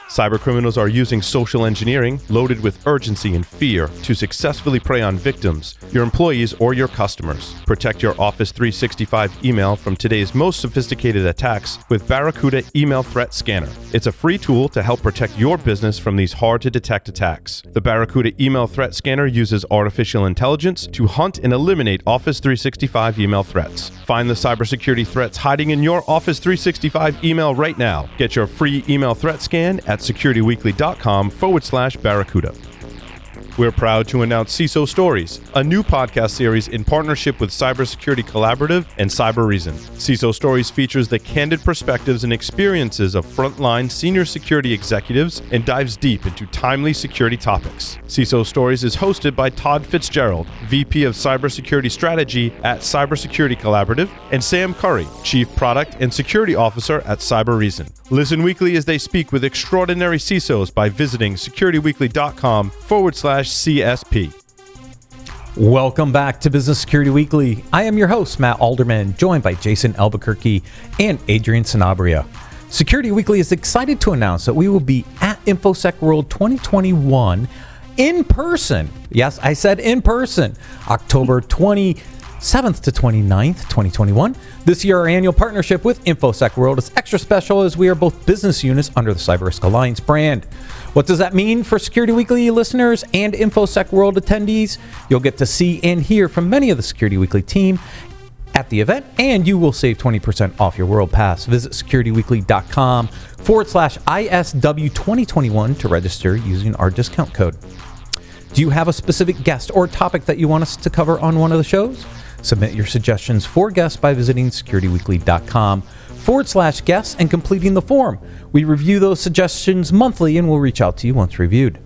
Cybercriminals are using social engineering, loaded with urgency and fear, to successfully prey on victims, your employees, or your customers. Protect your Office 365 email from today's most sophisticated attacks with Barracuda Email Threat Scanner. It's a free tool to help protect your business from these hard-to-detect attacks. The Barracuda Email Threat Scanner uses artificial intelligence to hunt and eliminate Office 365 email threats. Find the cybersecurity threats hiding in your Office 365 email right now. Get your free email threat scan at securityweekly.com/Barracuda. We're proud to announce CISO Stories, a new podcast series in partnership with Cybersecurity Collaborative and Cyber Reason. CISO Stories features the candid perspectives and experiences of frontline senior security executives and dives deep into timely security topics. CISO Stories is hosted by Todd Fitzgerald, VP of Cybersecurity Strategy at Cybersecurity Collaborative, and Sam Curry, Chief Product and Security Officer at Cyber Reason. Listen weekly as they speak with extraordinary CISOs by visiting securityweekly.com/CSP. Welcome back to Business Security Weekly. I am your host, Matt Alderman, joined by Jason Albuquerque and Adrian Sanabria. Security Weekly is excited to announce that we will be at Infosec World 2021 in person. Yes, I said in person, October 27th to 29th, 2021. This year, our annual partnership with Infosec World is extra special as we are both business units under the Cyber Risk Alliance brand. What does that mean for Security Weekly listeners and Infosec World attendees? You'll get to see and hear from many of the Security Weekly team at the event, and you will save 20% off your World Pass. Visit securityweekly.com/ISW 2021 to register using our discount code. Do you have a specific guest or topic that you want us to cover on one of the shows? Submit your suggestions for guests by visiting securityweekly.com/guests and completing the form. We review those suggestions monthly and we'll reach out to you once reviewed.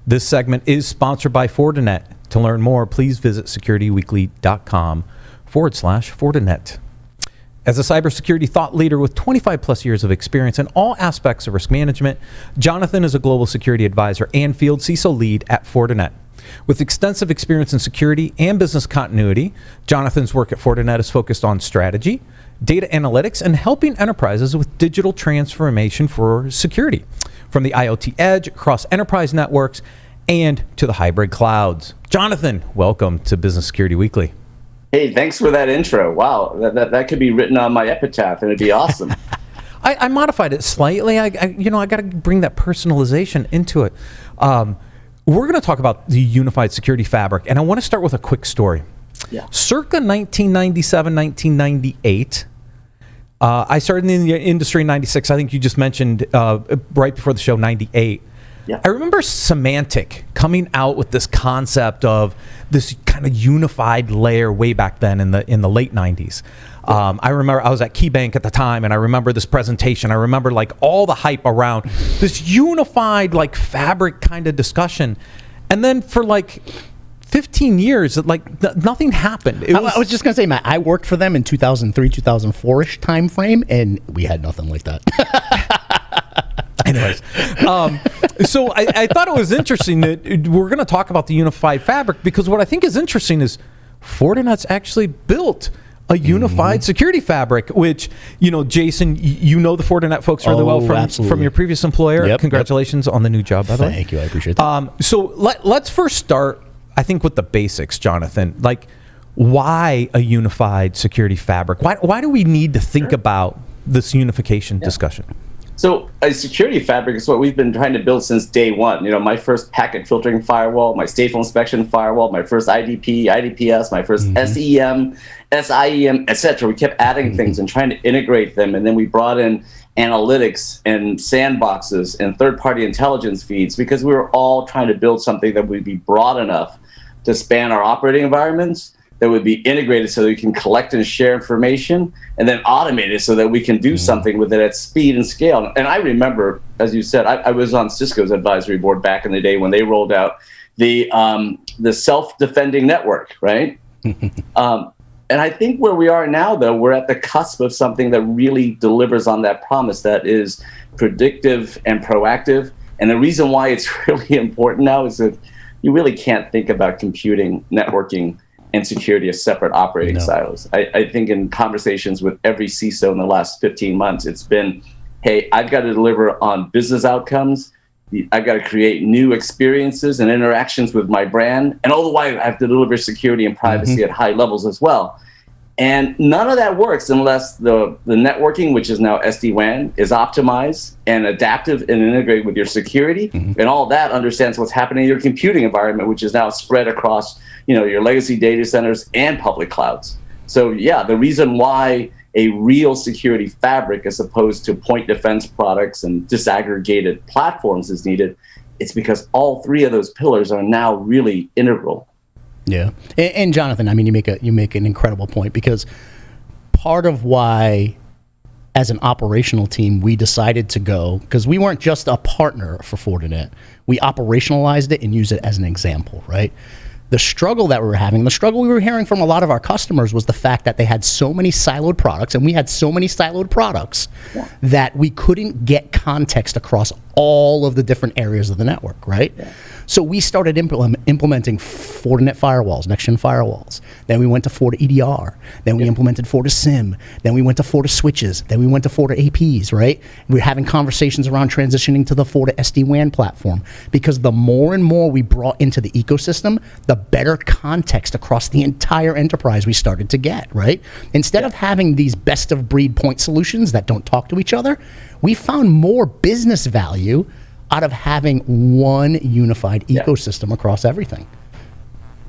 This segment is sponsored by Fortinet. To learn more, please visit securityweekly.com/Fortinet. As a cybersecurity thought leader with 25 plus years of experience in all aspects of risk management, Johnathan is a global security advisor and field CISO lead at Fortinet. With extensive experience in security and business continuity, Jonathan's work at Fortinet is focused on strategy, data analytics, and helping enterprises with digital transformation for security, from the IoT edge across enterprise networks and to the hybrid clouds. Johnathan, welcome to Business Security Weekly. Hey, thanks for that intro. Wow, that could be written on my epitaph, and it'd be awesome. I modified it slightly. I got to bring that personalization into it. We're going to talk about the unified security fabric, and I want to start with a quick story. Yeah. Circa 1997, 1998, I started in the industry in 96. I think you just mentioned right before the show, 98. Yeah. I remember Symantec coming out with this concept of this kind of unified layer way back then in the late 90s. I remember I was at KeyBank at the time, and I remember this presentation. I remember like all the hype around this unified like fabric kind of discussion. And then for like 15 years, like nothing happened. I was just going to say, Matt, I worked for them in 2003, 2004-ish time frame, and we had nothing like that. Anyways, so I thought it was interesting that we're going to talk about the unified fabric, because what I think is interesting is Fortinet's actually built a unified security fabric, which, Jason, you know the Fortinet folks really well from your previous employer. Yep, Congratulations on the new job, by the way. Thank you. I appreciate that. So let's first start, I think, with the basics, Johnathan. Like, why a unified security fabric? Why do we need to think about this unification discussion? So a security fabric is what we've been trying to build since day one. My first packet filtering firewall, my stateful inspection firewall, my first IDP, IDPS, my first SEM, SIEM, etc. We kept adding things and trying to integrate them. And then we brought in analytics and sandboxes and third-party intelligence feeds, because we were all trying to build something that would be broad enough to span our operating environments, that would be integrated so that we can collect and share information, and then automate it so that we can do something with it at speed and scale. And I remember, as you said, I was on Cisco's advisory board back in the day when they rolled out the self-defending network, right? And I think where we are now, though, we're at the cusp of something that really delivers on that promise, that is predictive and proactive. And the reason why it's really important now is that you really can't think about computing, networking, and security as separate operating silos. I think in conversations with every CISO in the last 15 months, it's been hey, I've got to deliver on business outcomes. I've got to create new experiences and interactions with my brand. And all the while, I have to deliver security and privacy at high levels as well. And none of that works unless the networking, which is now SD-WAN, is optimized and adaptive and integrated with your security. And all that understands what's happening in your computing environment, which is now spread across your legacy data centers and public clouds. So yeah, the reason why a real security fabric as opposed to point defense products and disaggregated platforms is needed, it's because all three of those pillars are now really integral. Yeah. And Johnathan, I mean, you make an incredible point, because part of why as an operational team we decided to go, because we weren't just a partner for Fortinet, we operationalized it and used it as an example, right? The struggle that we were having, the struggle we were hearing from a lot of our customers was the fact that they had so many siloed products, and we had so many siloed products that we couldn't get context across all of the different areas of the network, right? So we started implementing Fortinet firewalls, next-gen firewalls. Then we went to FortiEDR. Then we implemented FortiSIM. Then we went to Forti switches. Then we went to Forti APs, right? We were having conversations around transitioning to the Forti SD-WAN platform, because the more and more we brought into the ecosystem, the better context across the entire enterprise we started to get, right? Instead of having these best-of-breed point solutions that don't talk to each other, we found more business value out of having one unified ecosystem across everything.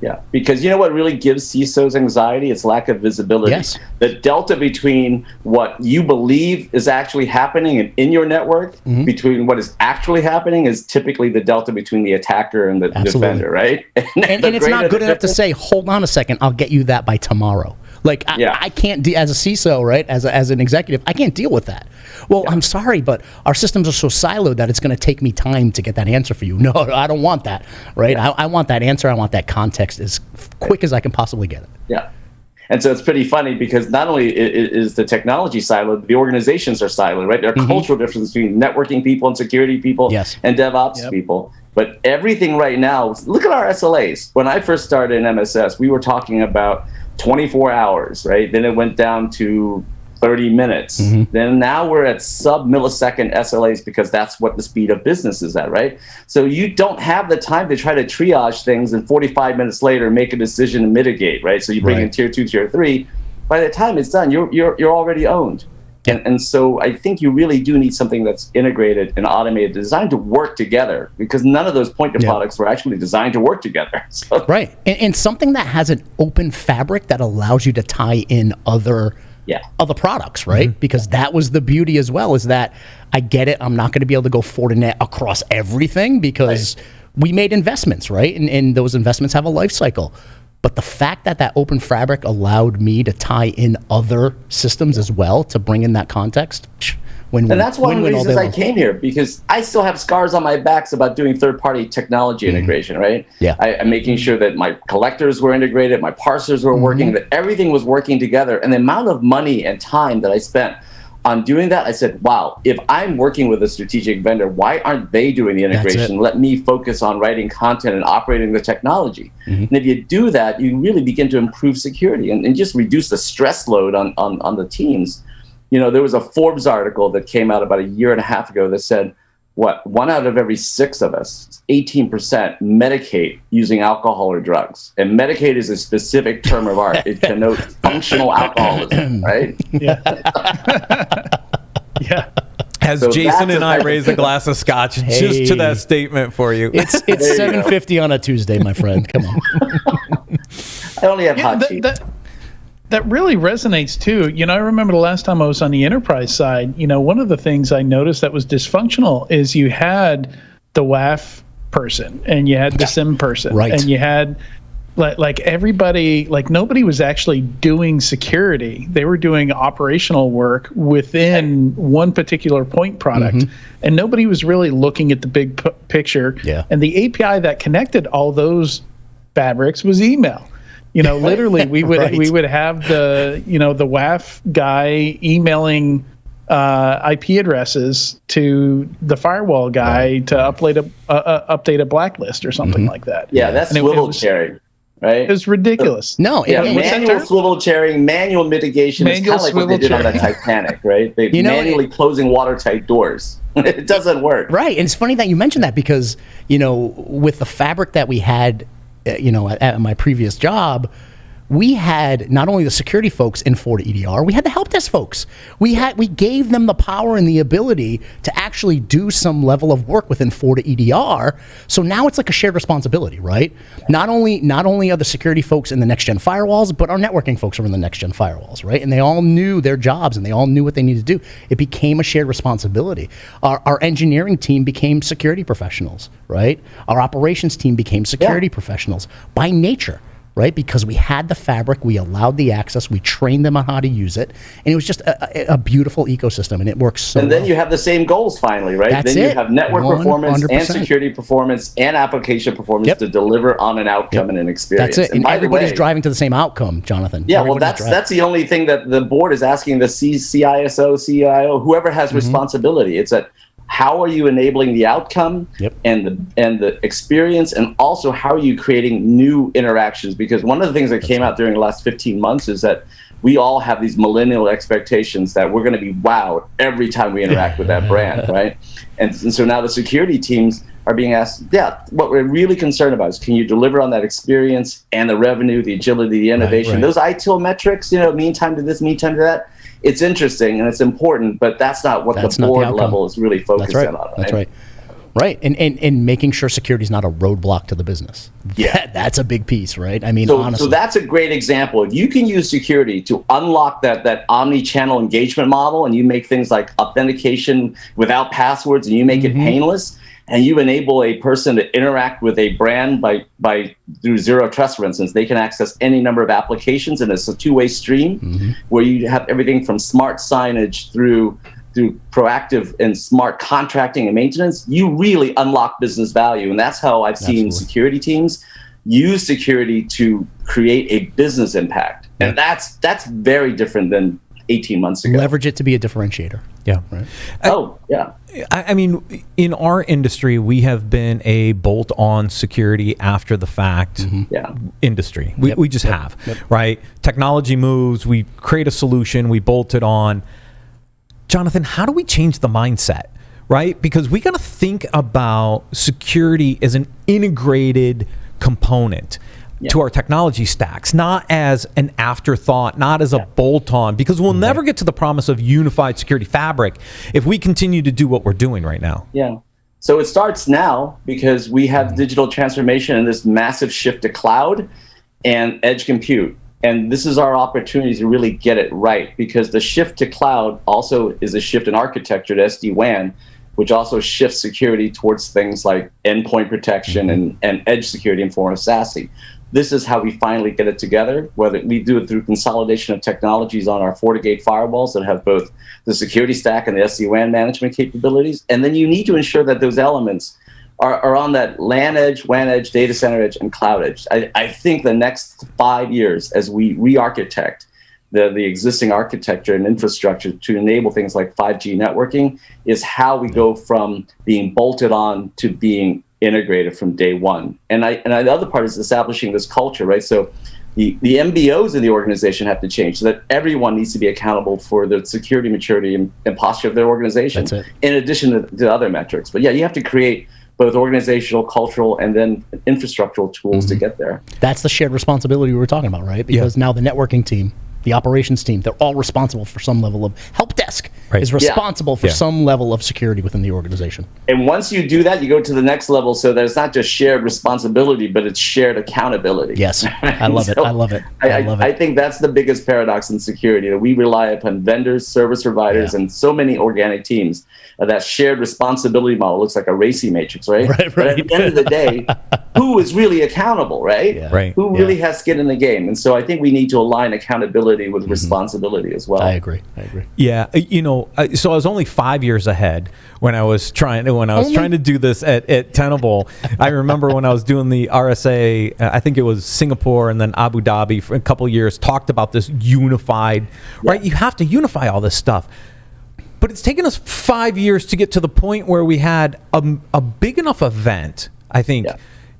Yeah, because you know what really gives CISOs anxiety? It's lack of visibility. Yes. The delta between what you believe is actually happening in your network, between what is actually happening, is typically the delta between the attacker and the defender, right? And it's not good enough to say, hold on a second, I'll get you that by tomorrow. Like, I can't, as a CISO, right, as an executive, I can't deal with that. Well, I'm sorry, but our systems are so siloed that it's going to take me time to get that answer for you. No, I don't want that, right? I want that answer. I want that context as quick as I can possibly get it. Yeah. And so it's pretty funny, because not only is the technology siloed, the organizations are siloed, right? There are cultural differences between networking people and security people and DevOps people. But everything right now, look at our SLAs. When I first started in MSS, we were talking about 24 hours, right? Then it went down to 30 minutes. Then now we're at sub-millisecond SLAs, because that's what the speed of business is at, right? So you don't have the time to try to triage things and 45 minutes later make a decision to mitigate, right? So you bring in tier 2, tier 3. By the time it's done, you're already owned. And so I think you really do need something that's integrated and automated, designed to work together, because none of those point products were actually designed to work together. So. Right. And something that has an open fabric that allows you to tie in other products, right? Because that was the beauty as well, is that I get it, I'm not going to be able to go Fortinet across everything, because we made investments, right? And those investments have a life cycle. But the fact that open fabric allowed me to tie in other systems as well to bring in that context. And that's one of the reasons I came here, because I still have scars on my backs about doing third-party technology integration, right? I'm making sure that my collectors were integrated, my parsers were working, that everything was working together. And the amount of money and time that I spent on doing that, I said, wow, if I'm working with a strategic vendor, why aren't they doing the integration? Let me focus on writing content and operating the technology. And if you do that, you really begin to improve security and just reduce the stress load on the teams. You know, there was a Forbes article that came out about a year and a half ago that said, 1 out of every 6 of us, 18%, medicate using alcohol or drugs. And medicate is a specific term of art. It connotes functional alcoholism, right? As so Jason and I raise a glass of scotch just to that statement for you. It's 7:50 on a Tuesday, my friend. Come on. I only have hot tea. That really resonates too. You know, I remember the last time I was on the enterprise side, you know, one of the things I noticed that was dysfunctional is you had the WAF person and you had the SIM person, and you had like everybody, like nobody was actually doing security. They were doing operational work within one particular point product, and nobody was really looking at the big picture. And the API that connected all those fabrics was email. You know, literally, we would have the the WAF guy emailing IP addresses to the firewall guy to update a blacklist or something like that. Yeah, that's swivel sharing. right? It was ridiculous. No, Yeah, and- manual swivel chairing, manual mitigation is kind Manual of like what they swivel did on the chairing. Titanic, right? They You know, manually closing watertight doors. It doesn't work. Right. And it's funny that you mentioned that because, with the fabric that we had, at my previous job, we had not only the security folks in FortiEDR, we had the help desk folks. We gave them the power and the ability to actually do some level of work within FortiEDR. So now it's like a shared responsibility, right? Not only are the security folks in the next gen firewalls, but our networking folks are in the next gen firewalls, right? And they all knew their jobs and they all knew what they needed to do. It became a shared responsibility. Our engineering team became security professionals, right? Our operations team became security professionals by nature. Right? Because we had the fabric, we allowed the access, we trained them on how to use it, and it was just a beautiful ecosystem, and it works so And then well. you have the same goals finally, right? That's then you it. have network performance and 100%. security performance and application performance to deliver on an outcome and an experience. That's it. And by the everybody's way, driving to the same outcome, Jonathan. yeah, well, Everybody's that's the only thing that the board is asking the CISO, CIO, whoever has responsibility. It's that how are you enabling the outcome and the experience, and also how are you creating new interactions? Because one of the things that came out during the last 15 months is that we all have these millennial expectations that we're going to be wowed every time we interact with that brand, right? And so now the security teams are being asked, what we're really concerned about is, can you deliver on that experience and the revenue, the agility, the innovation, right. those ITIL metrics, mean time to this, mean time to that. It's interesting and it's important, but that's not what the board level is really focusing on. That's right. Right. And making sure security is not a roadblock to the business. Yeah. That's a big piece, right? I mean, so, honestly. So that's a great example. If you can use security to unlock that omni-channel engagement model, and you make things like authentication without passwords and you make it painless, and you enable a person to interact with a brand by through zero trust, for instance, they can access any number of applications, and it's a two-way stream where you have everything from smart signage through proactive and smart contracting and maintenance. You really unlock business value, and that's how I've seen security teams use security to create a business impact, and that's very different than 18 months ago. Leverage it to be a differentiator. Yeah. Right. I mean, in our industry, we have been a bolt-on security after the fact industry. We just have, right? Technology moves, we create a solution, we bolt it on. Johnathan, how do we change the mindset, right? Because we got to think about security as an integrated component to our technology stacks, not as an afterthought, not as a bolt-on, because we'll never get to the promise of unified security fabric if we continue to do what we're doing right now. Yeah. So it starts now because we have digital transformation and this massive shift to cloud and edge compute. And this is our opportunity to really get it right, because the shift to cloud also is a shift in architecture to SD-WAN, which also shifts security towards things like endpoint protection and edge security in form of SASE. This is how we finally get it together, whether we do it through consolidation of technologies on our FortiGate firewalls that have both the security stack and the SD-WAN management capabilities. And then you need to ensure that those elements are on that LAN edge, WAN edge, data center edge, and cloud edge. I think the next 5 years, as we re-architect the existing architecture and infrastructure to enable things like 5G networking, is how we go from being bolted on to being integrated from day one. And the other part is establishing this culture, right? So the MBOs in the organization have to change so that everyone needs to be accountable for the security maturity and posture of their organization, in addition to other metrics. But you have to create both organizational, cultural, and then infrastructural tools to get there. That's the shared responsibility we were talking about, right? Because now the networking team, the operations team, they're all responsible for some level of help desk is responsible for some level of security within the organization. And once you do that, you go to the next level so that it's not just shared responsibility, but it's shared accountability. Yes, I love it. I love it. I love it. I think that's the biggest paradox in security, that we rely upon vendors, service providers, and so many organic teams. That shared responsibility model looks like a RACI matrix, right? But at the end of the day, who is really accountable, right? Who really has skin in the game? And so I think we need to align accountability with responsibility as well. I agree. Yeah, so I was only 5 years ahead when I was trying to do this at Tenable. I remember when I was doing the RSA, I think it was Singapore and then Abu Dhabi for a couple of years, talked about this unified, right? You have to unify all this stuff. But it's taken us 5 years to get to the point where we had a big enough event. I think,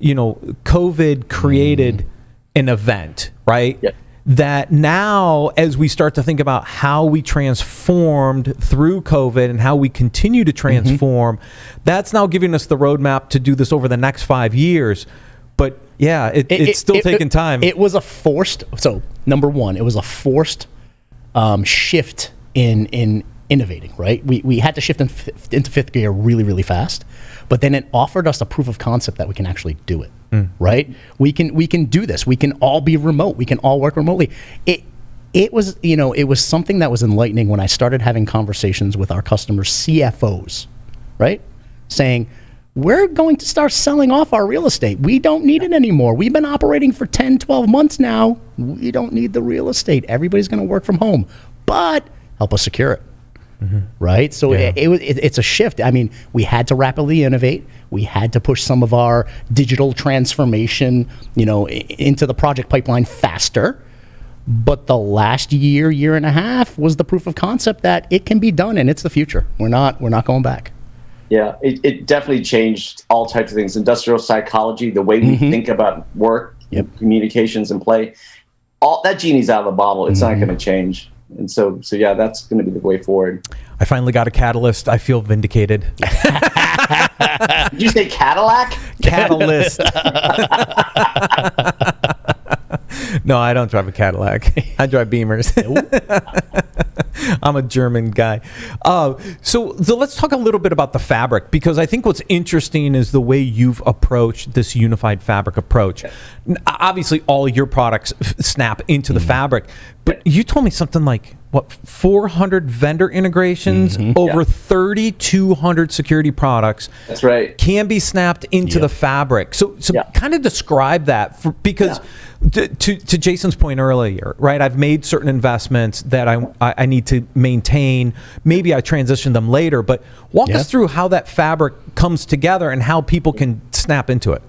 COVID created an event, right? Yep. That now, as we start to think about how we transformed through COVID and how we continue to transform, that's now giving us the roadmap to do this over the next 5 years. But yeah, it's still taking time. It was a forced. So number one, it was a forced shift in innovating. Right, we had to shift into fifth gear really, really fast. But then it offered us a proof of concept that we can actually do it. Right, we can do this. We can all be remote. We can all work remotely. It was something that was enlightening when I started having conversations with our customers, CFOs, right, saying, we're going to start selling off our real estate. We don't need it anymore. We've been operating for 10, 12 months now. We don't need the real estate. Everybody's going to work from home, but help us secure it. Right? So it's a shift. I mean, we had to rapidly innovate. We had to push some of our digital transformation, into the project pipeline faster. But the last year and a half was the proof of concept that it can be done, and it's the future. We're not going back. Yeah, it definitely changed all types of things. Industrial psychology, the way we think about work, communications, and play. All that genie's out of the bottle. It's not going to change. And so yeah, that's going to be the way forward. I finally got a catalyst. I feel vindicated. Did you say Cadillac? Catalyst. No, I don't drive a Cadillac. I drive Beamers. I'm a German guy. So let's talk a little bit about the fabric, because I think what's interesting is the way you've approached this unified fabric approach. Obviously, all your products snap into the fabric, but you told me something like, 400 vendor integrations, over 3,200 security products. That's right. Can be snapped into the fabric. So kind of describe that, because to Jason's point earlier, right? I've made certain investments that I need to maintain. Maybe I transition them later, but walk us through how that fabric comes together and how people can snap into it.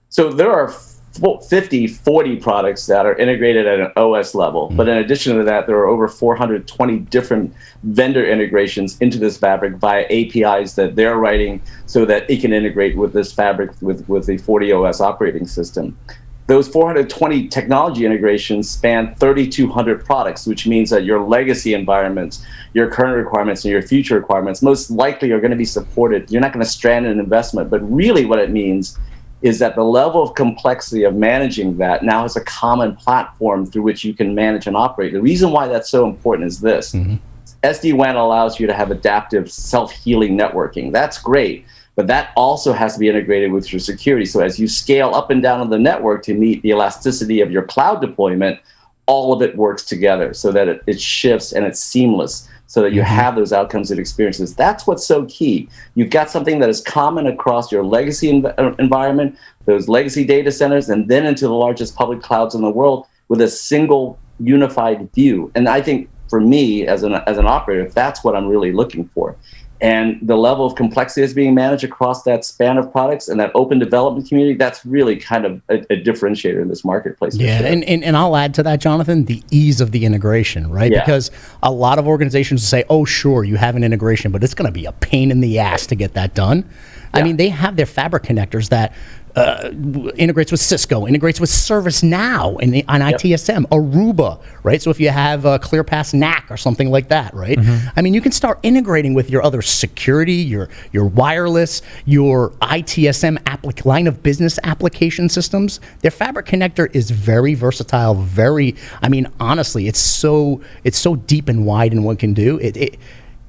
So there are 40 products that are integrated at an OS level. But in addition to that, there are over 420 different vendor integrations into this fabric via APIs that they're writing so that it can integrate with this fabric with the 40 OS operating system. Those 420 technology integrations span 3,200 products, which means that your legacy environments, your current requirements, and your future requirements most likely are going to be supported. You're not going to strand an investment, but really what it means is that the level of complexity of managing that now has a common platform through which you can manage and operate. The reason why that's so important is this. SD-WAN allows you to have adaptive self-healing networking. That's great, but that also has to be integrated with your security. So as you scale up and down on the network to meet the elasticity of your cloud deployment, all of it works together so that it shifts and it's seamless, so that you have those outcomes and experiences. That's what's so key. You've got something that is common across your legacy environment, those legacy data centers, and then into the largest public clouds in the world with a single unified view. And I think for me, as an operator, that's what I'm really looking for. And the level of complexity that's being managed across that span of products and that open development community, that's really kind of a differentiator in this marketplace. Yeah, sure. and I'll add to that, Johnathan, the ease of the integration, right? Yeah. Because a lot of organizations say, oh, sure, you have an integration, but it's going to be a pain in the ass to get that done. Yeah. I mean, they have their fabric connectors that integrates with Cisco, integrates with ServiceNow on ITSM, Aruba, right? So if you have a ClearPass NAC or something like that, right? I mean, you can start integrating with your other security, your wireless, your ITSM line of business application systems. Their fabric connector is very versatile, honestly, it's so deep and wide in what it can do.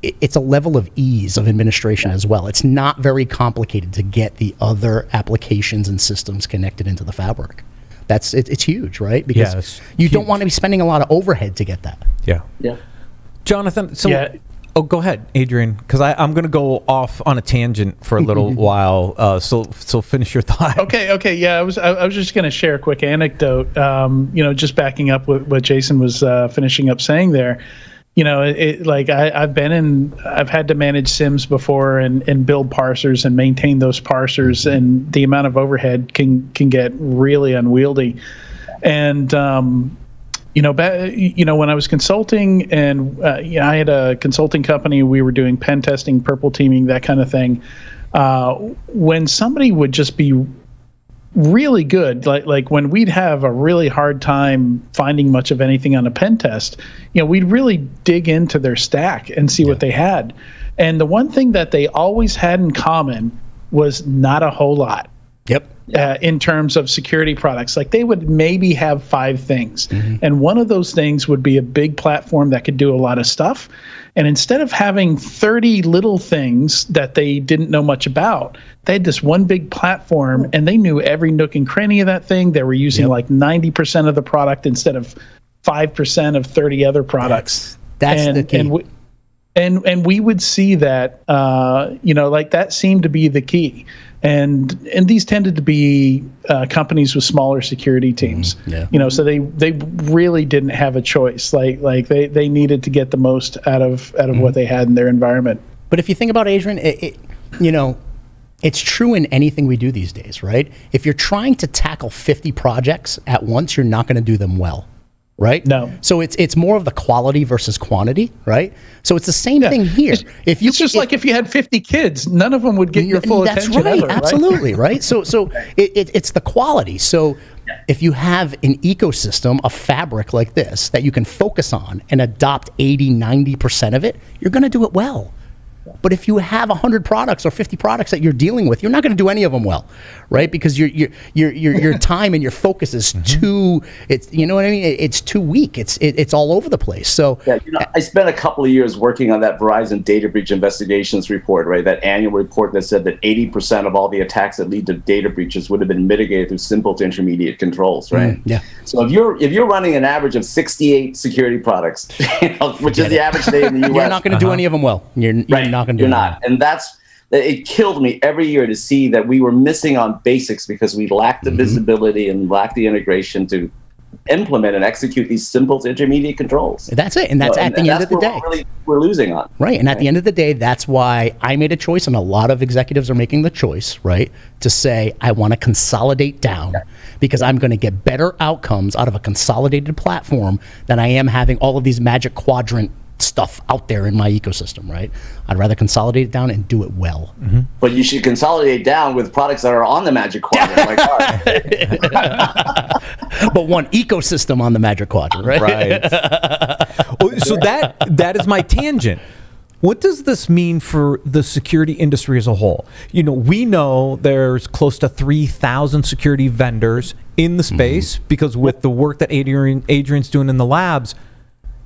It's a level of ease of administration as well. It's not very complicated to get the other applications and systems connected into the fabric. It's huge, right? Because you don't want to be spending a lot of overhead to get that. Yeah. Johnathan, oh, go ahead, Adrian, because I'm going to go off on a tangent for a little while. So finish your thought. Okay. Yeah, I was just going to share a quick anecdote. Just backing up what Jason was finishing up saying there. I've had to manage SIMs before and build parsers and maintain those parsers, and the amount of overhead can get really unwieldy. And when I was consulting and I had a consulting company, we were doing pen testing, purple teaming, that kind of thing. When somebody would just be really good. Like when we'd have a really hard time finding much of anything on a pen test, we'd really dig into their stack and see what they had. And the one thing that they always had in common was not a whole lot. Yep. In terms of security products. Like they would maybe have 5 things. And one of those things would be a big platform that could do a lot of stuff. And instead of having 30 little things that they didn't know much about, they had this one big platform and they knew every nook and cranny of that thing. They were using like 90% of the product instead of 5% of 30 other products. That's the key. And we would see that, like that seemed to be the key. And these tended to be companies with smaller security teams. So they really didn't have a choice. Like they needed to get the most out of what they had in their environment. But if you think about Adrian, it's true in anything we do these days, right? If you're trying to tackle 50 projects at once, you're not going to do them well. Right? No. So it's more of the quality versus quantity, right? So it's the same thing here. If you had 50 kids, none of them would get your full attention. That's right, ever, absolutely, right? So it's the quality. So if you have an ecosystem, a fabric like this that you can focus on and adopt 80, 90% of it, you're going to do it well. But if you have 100 products or 50 products that you're dealing with, you're not going to do any of them well, right? Because your time and your focus is too. It's what I mean. It's too weak. It's all over the place. So I spent a couple of years working on that Verizon data breach investigations report, right? That annual report that said that 80% of all the attacks that lead to data breaches would have been mitigated through simple to intermediate controls, right? So if you're running an average of 68 security products, which is the average day in the U.S., you're not going to do any of them well. You're not going to do You're not. And it killed me every year to see that we were missing on basics because we lacked the visibility and lacked the integration to implement and execute these simple to intermediate controls. That's it. And that's at the end of the day. We're losing on. Right. And at the end of the day, that's why I made a choice, and a lot of executives are making the choice, right, to say, I want to consolidate down because I'm going to get better outcomes out of a consolidated platform than I am having all of these magic quadrant stuff out there in my ecosystem, right? I'd rather consolidate it down and do it well. But you should consolidate down with products that are on the Magic Quadrant, like us. But one ecosystem on the Magic Quadrant, right? Right. So that is my tangent. What does this mean for the security industry as a whole? We know there's close to 3,000 security vendors in the space because with the work that Adrian's doing in the labs,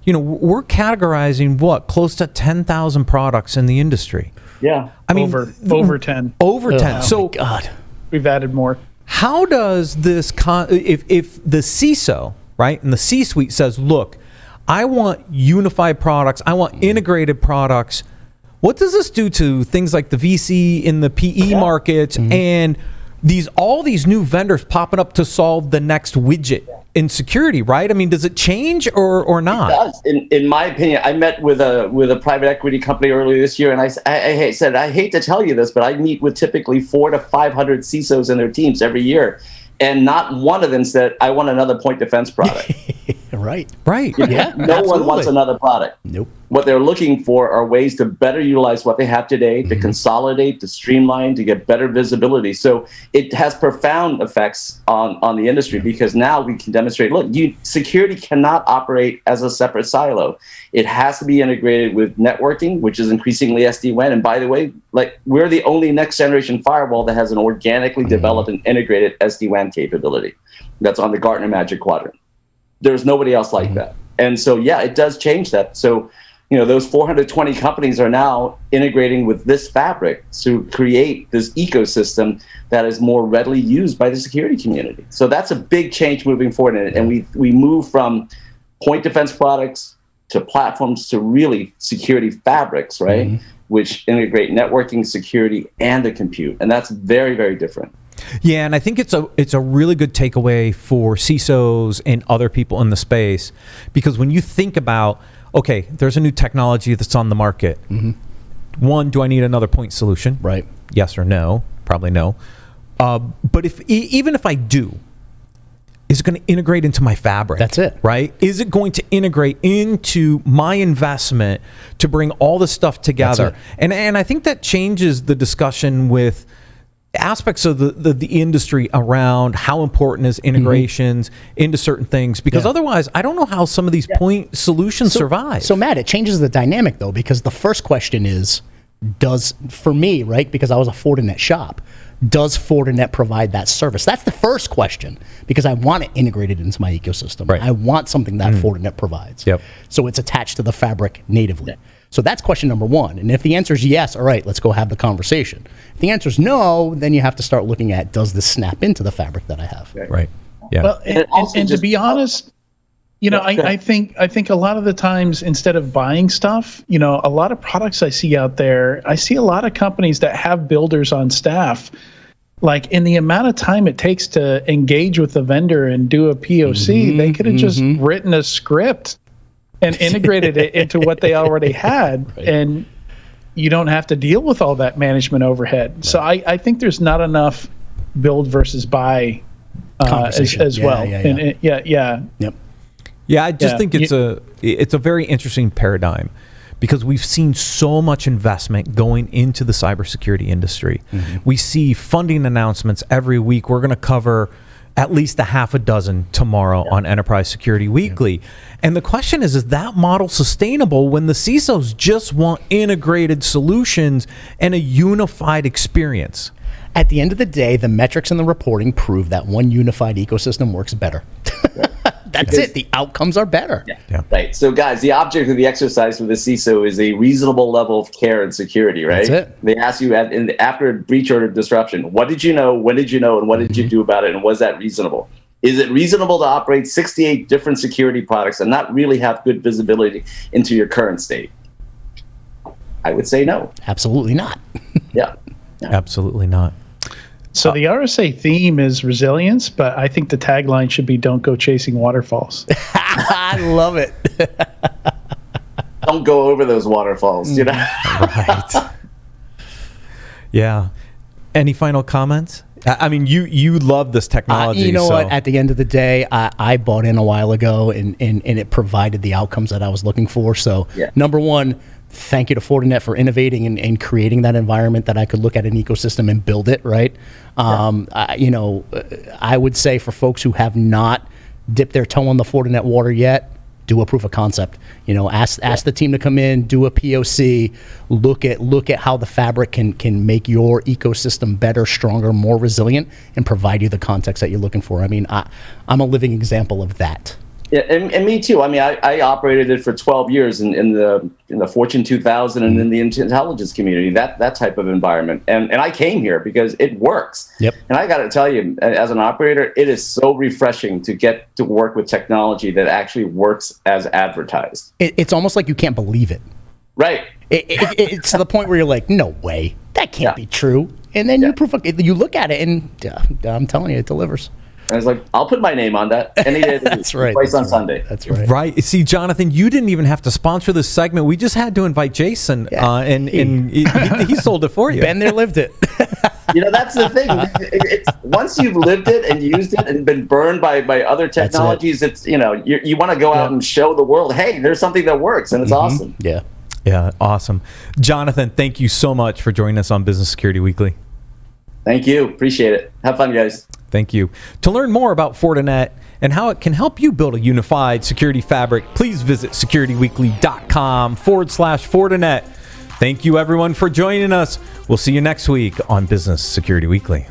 we're categorizing close to 10,000 products in the industry. Yeah. I mean, over 10. Over 10. Oh, So my God. We've added more. How does this if the CISO, right, and the C-suite says, look, I want unified products, I want integrated products, what does this do to things like the VC in the PE markets and all these new vendors popping up to solve the next widget in security, right? I mean, does it change or not? It does. In my opinion, I met with a private equity company earlier this year, and I said, I hate to tell you this, but I meet with typically 400 to 500 CISOs and their teams every year, and not one of them said, I want another point defense product. Right. Yeah. No one wants another product. Nope. What they're looking for are ways to better utilize what they have today, to consolidate, to streamline, to get better visibility. So it has profound effects on the industry because now we can demonstrate, look, security cannot operate as a separate silo. It has to be integrated with networking, which is increasingly SD-WAN. And by the way, we're the only next generation firewall that has an organically developed and integrated SD-WAN capability. That's on the Gartner Magic Quadrant. There's nobody else like that. And so, it does change that. So, those 420 companies are now integrating with this fabric to create this ecosystem that is more readily used by the security community. So that's a big change moving forward. And we move from point defense products to platforms to really security fabrics, right? Which integrate networking, security, and the compute. And that's very, very different. Yeah, and I think it's a really good takeaway for CISOs and other people in the space, because when you think about, okay, there's a new technology that's on the market. One, do I need another point solution? Right. Yes or no? Probably no. But even if I do, is it going to integrate into my fabric? That's it. Right? Is it going to integrate into my investment to bring all this stuff together? And I think that changes the discussion with aspects of the industry around how important is integrations into certain things, because otherwise I don't know how some of these point solutions survive. So Matt, it changes the dynamic though, because the first question is, for me, right, because I was a Fortinet shop, does Fortinet provide that service? That's the first question, because I want it integrated into my ecosystem. Right. I want something that Fortinet provides. Yep. So it's attached to the fabric natively. So that's question number one. And if the answer is yes, all right, let's go have the conversation. If the answer is no, then you have to start looking at, does this snap into the fabric that I have? Right. Yeah. Well, and to be honest, I think a lot of the times, instead of buying stuff, a lot of products I see out there, I see a lot of companies that have builders on staff. Like, in the amount of time it takes to engage with the vendor and do a POC, they could have just written a script and integrated it into what they already had, and you don't have to deal with all that management overhead. So I think there's not enough build versus buy as well. Yep. Yeah, I just think it's a very interesting paradigm, because we've seen so much investment going into the cybersecurity industry. We see funding announcements every week. We're going to cover at least a half a dozen tomorrow on Enterprise Security Weekly. And the question is that model sustainable when the CISOs just want integrated solutions and a unified experience? At the end of the day, the metrics and the reporting prove that one unified ecosystem works better. That's it. The outcomes are better. Right. So, guys, the object of the exercise for the CISO is a reasonable level of care and security, right? That's it. They ask you after a breach or disruption, what did you know, when did you know, and what did you do about it, and was that reasonable? Is it reasonable to operate 68 different security products and not really have good visibility into your current state? I would say no. Absolutely not. Absolutely not. So the RSA theme is resilience, but I think the tagline should be "Don't go chasing waterfalls." I love it. Don't go over those waterfalls, Right. Yeah. Any final comments? I mean, you love this technology. You know what? At the end of the day, I bought in a while ago, and it provided the outcomes that I was looking for. So, number one, thank you to Fortinet for innovating and creating that environment that I could look at an ecosystem and build it, right? I would say for folks who have not dipped their toe in the Fortinet water yet, do a proof of concept. Ask the team to come in, do a POC, look at how the fabric can make your ecosystem better, stronger, more resilient, and provide you the context that you're looking for. I mean, I'm a living example of that. Yeah, and me too. I mean, I operated it for 12 years in the Fortune 2000 and in the intelligence community, that type of environment. And I came here because it works. Yep. And I got to tell you, as an operator, it is so refreshing to get to work with technology that actually works as advertised. It's almost like you can't believe it. Right. It's to the point where you're like, no way, that can't be true. And then you look at it, and I'm telling you, it delivers. I was like, I'll put my name on that any day. That's right. Twice on Sunday. That's right. Right. See, Johnathan, you didn't even have to sponsor this segment. We just had to invite Jason, and he sold it for you. Been there, lived it. That's the thing. It's once you've lived it and used it and been burned by other technologies, it's you want to go out and show the world, hey, there's something that works, and it's awesome. Yeah. Yeah. Awesome. Johnathan, thank you so much for joining us on Business Security Weekly. Thank you. Appreciate it. Have fun, guys. Thank you. To learn more about Fortinet and how it can help you build a unified security fabric, please visit securityweekly.com/Fortinet. Thank you, everyone, for joining us. We'll see you next week on Business Security Weekly.